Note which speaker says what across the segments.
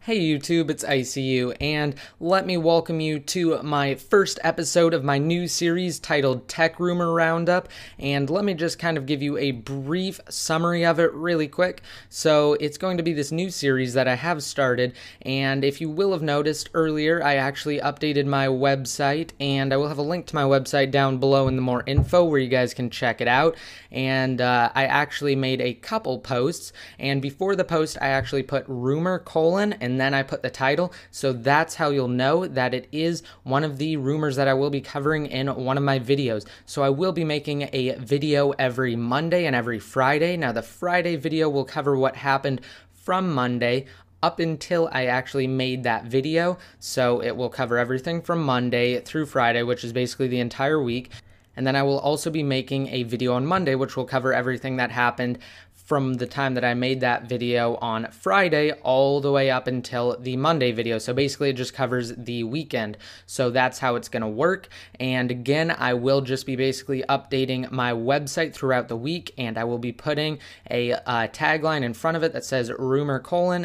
Speaker 1: Hey YouTube, it's ICU, and let me welcome you to my first episode of my new series titled Tech Rumor Roundup, and let me just kind of give you a brief summary of it really quick. So it's going to be this new series that I have started, and if you will have noticed earlier, I actually updated my website, and I will have a link to my website down below in the more info where you guys can check it out. And I actually made a couple posts, and before the post I actually put rumor : and then I put the title, so that's how you'll know that it is one of the rumors that I will be covering in one of my videos. So I will be making a video every Monday and every Friday. Now the Friday video will cover what happened from Monday up until I actually made that video, so it will cover everything from Monday through Friday, which is basically the entire week. And then I will also be making a video on Monday, which will cover everything that happened from the time that I made that video on Friday all the way up until the Monday video. So basically it just covers the weekend. So that's how it's gonna work. And again, I will just be basically updating my website throughout the week, and I will be putting a tagline in front of it that says rumor :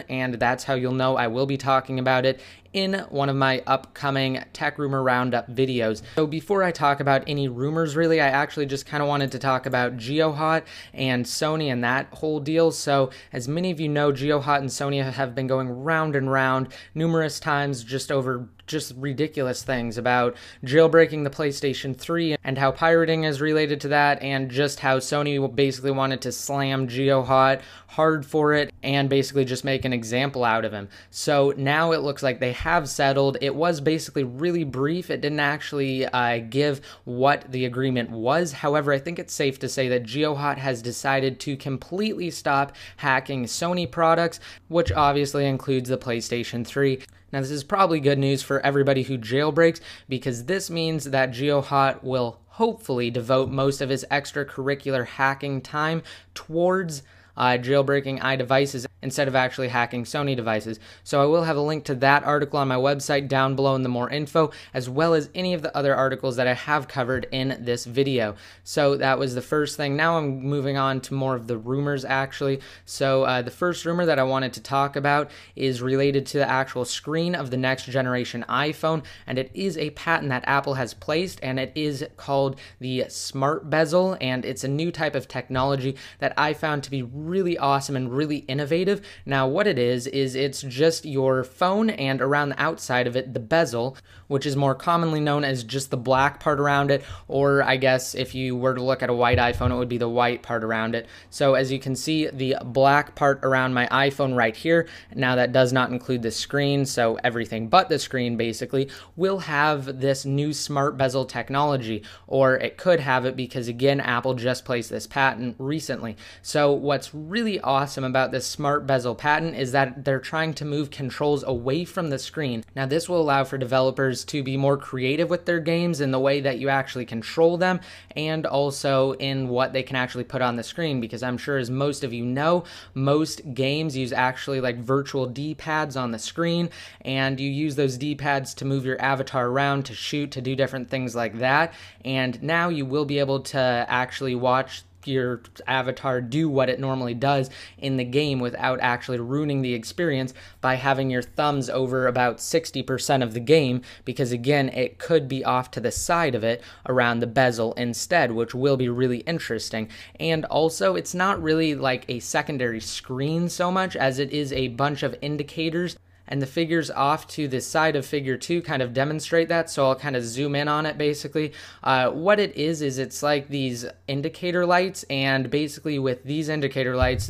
Speaker 1: and that's how you'll know I will be talking about it in one of my upcoming Tech Rumor Roundup videos. So before I talk about any rumors really, I actually just kind of wanted to talk about Geohot and Sony and that whole deal. So as many of you know, Geohot and Sony have been going round and round numerous times just over ridiculous things about jailbreaking the PlayStation 3 and how pirating is related to that, and just how Sony basically wanted to slam Geohot hard for it and basically just make an example out of him. So now it looks like they have settled. It was basically really brief. It didn't actually give what the agreement was. However, I think it's safe to say that Geohot has decided to completely stop hacking Sony products, which obviously includes the PlayStation 3. Now, this is probably good news for everybody who jailbreaks, because this means that Geohot will hopefully devote most of his extracurricular hacking time towards jailbreaking iDevices instead of actually hacking Sony devices. So I will have a link to that article on my website down below in the more info, as well as any of the other articles that I have covered in this video. So that was the first thing. Now I'm moving on to more of the rumors actually. So the first rumor that I wanted to talk about is related to the actual screen of the next generation iPhone, and it is a patent that Apple has placed, and it is called the Smart Bezel, and it's a new type of technology that I found to be really awesome and really innovative. Now what it is it's just your phone, and around the outside of it the bezel, which is more commonly known as just the black part around it, or I guess if you were to look at a white iPhone it would be the white part around it. So as you can see, the black part around my iPhone right here, now that does not include the screen, so everything but the screen basically will have this new smart bezel technology, or it could have it, because again Apple just placed this patent recently. So what's really awesome about this smart bezel patent is that they're trying to move controls away from the screen. Now this will allow for developers to be more creative with their games in the way that you actually control them, and also in what they can actually put on the screen, because I'm sure, as most of you know, most games use actually like virtual D-pads on the screen, and you use those D-pads to move your avatar around, to shoot, to do different things like that. And now you will be able to actually watch your avatar do what it normally does in the game without actually ruining the experience by having your thumbs over about 60% of the game, because again it could be off to the side of it around the bezel instead, which will be really interesting. And also it's not really like a secondary screen so much as it is a bunch of indicators, and the figures off to the side of figure 2 kind of demonstrate that, so I'll kind of zoom in on it basically. What it is it's like these indicator lights, and basically with these indicator lights,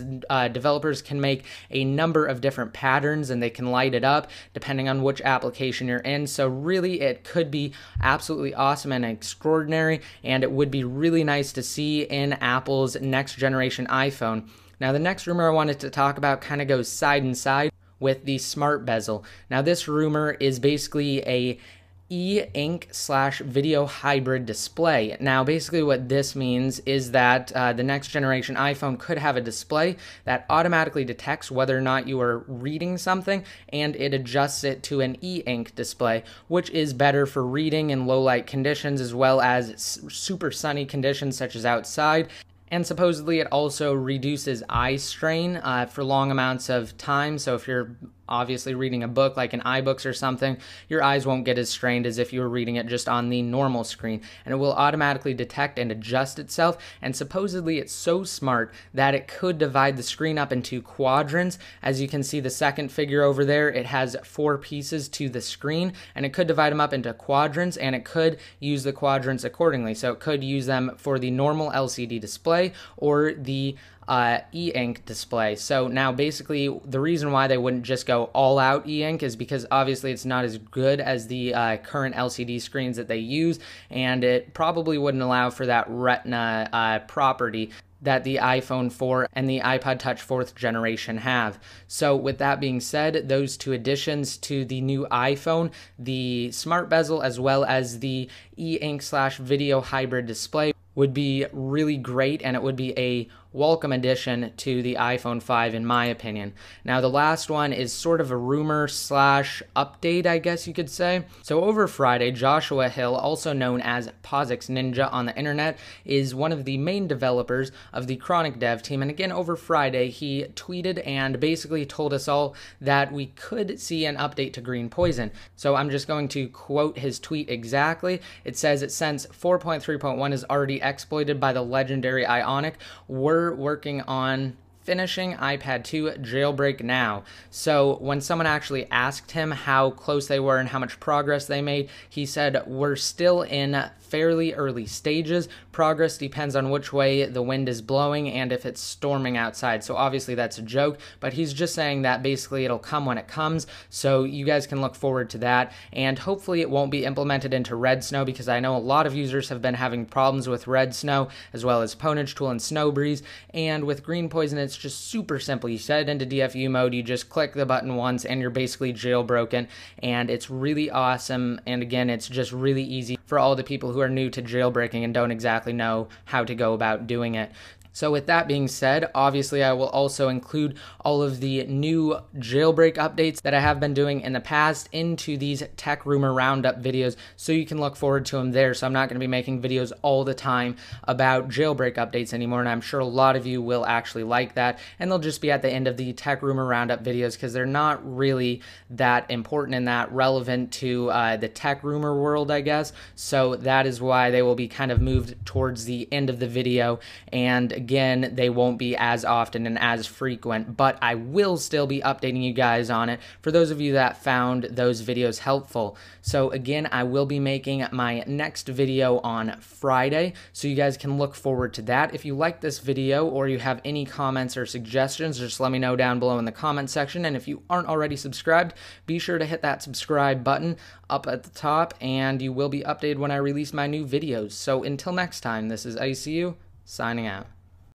Speaker 1: developers can make a number of different patterns and they can light it up depending on which application you're in. So really it could be absolutely awesome and extraordinary, and it would be really nice to see in Apple's next generation iPhone. Now the next rumor I wanted to talk about kind of goes side and side with the smart bezel. Now this rumor is basically a e-ink/video hybrid display. Now basically what this means is that the next generation iPhone could have a display that automatically detects whether or not you are reading something, and it adjusts it to an e-ink display, which is better for reading in low light conditions as well as super sunny conditions such as outside. And supposedly it also reduces eye strain for long amounts of time. So if you're obviously reading a book like in iBooks or something, your eyes won't get as strained as if you were reading it just on the normal screen, and it will automatically detect and adjust itself. And supposedly it's so smart that it could divide the screen up into quadrants. As you can see, the second figure over there, it has 4 pieces to the screen, and it could divide them up into quadrants, and it could use the quadrants accordingly. So it could use them for the normal LCD display or the Eink display. So now basically the reason why they wouldn't just go all out Eink is because obviously it's not as good as the current LCD screens that they use, and it probably wouldn't allow for that retina property that the iPhone 4 and the iPod Touch 4th generation have. So with that being said, those 2 additions to the new iPhone, the Smart Bezel as well as the e-ink/video hybrid display, would be really great, and it would be a welcome addition to the iPhone 5 in my opinion. Now the last one is sort of a rumor/update, I guess you could say. So over Friday, Joshua Hill, also known as POSIX Ninja on the internet, is one of the main developers of the Chronic Dev team, and again over Friday he tweeted and basically told us all that we could see an update to Greenpois0n. So I'm just going to quote his tweet exactly. It says, since 4.3.1 is already exploited by the legendary Ionic, we're working on finishing iPad 2 Jailbreak now. So when someone actually asked him how close they were and how much progress they made, he said, we're still in fairly early stages. Progress depends on which way the wind is blowing and if it's storming outside. So obviously that's a joke, but he's just saying that basically it'll come when it comes. So you guys can look forward to that. And hopefully it won't be implemented into Red Snow, because I know a lot of users have been having problems with Red Snow, as well as Ponage Tool and Snow Breeze. And with Greenpois0n, it's just super simple. You set it into DFU mode, you just click the button once, and you're basically jailbroken. And it's really awesome. And again, it's just really easy for all the people who are new to jailbreaking and don't exactly know how to go about doing it. So with that being said, obviously I will also include all of the new jailbreak updates that I have been doing in the past into these tech rumor roundup videos, so you can look forward to them there. So I'm not going to be making videos all the time about jailbreak updates anymore, and I'm sure a lot of you will actually like that, and they'll just be at the end of the tech rumor roundup videos because they're not really that important and that relevant to the tech rumor world, I guess. So that is why they will be kind of moved towards the end of the video, and again, they won't be as often and as frequent, but I will still be updating you guys on it for those of you that found those videos helpful. So again, I will be making my next video on Friday, so you guys can look forward to that. If you like this video or you have any comments or suggestions, just let me know down below in the comment section. And if you aren't already subscribed, be sure to hit that subscribe button up at the top, and you will be updated when I release my new videos. So until next time, this is ICU signing out.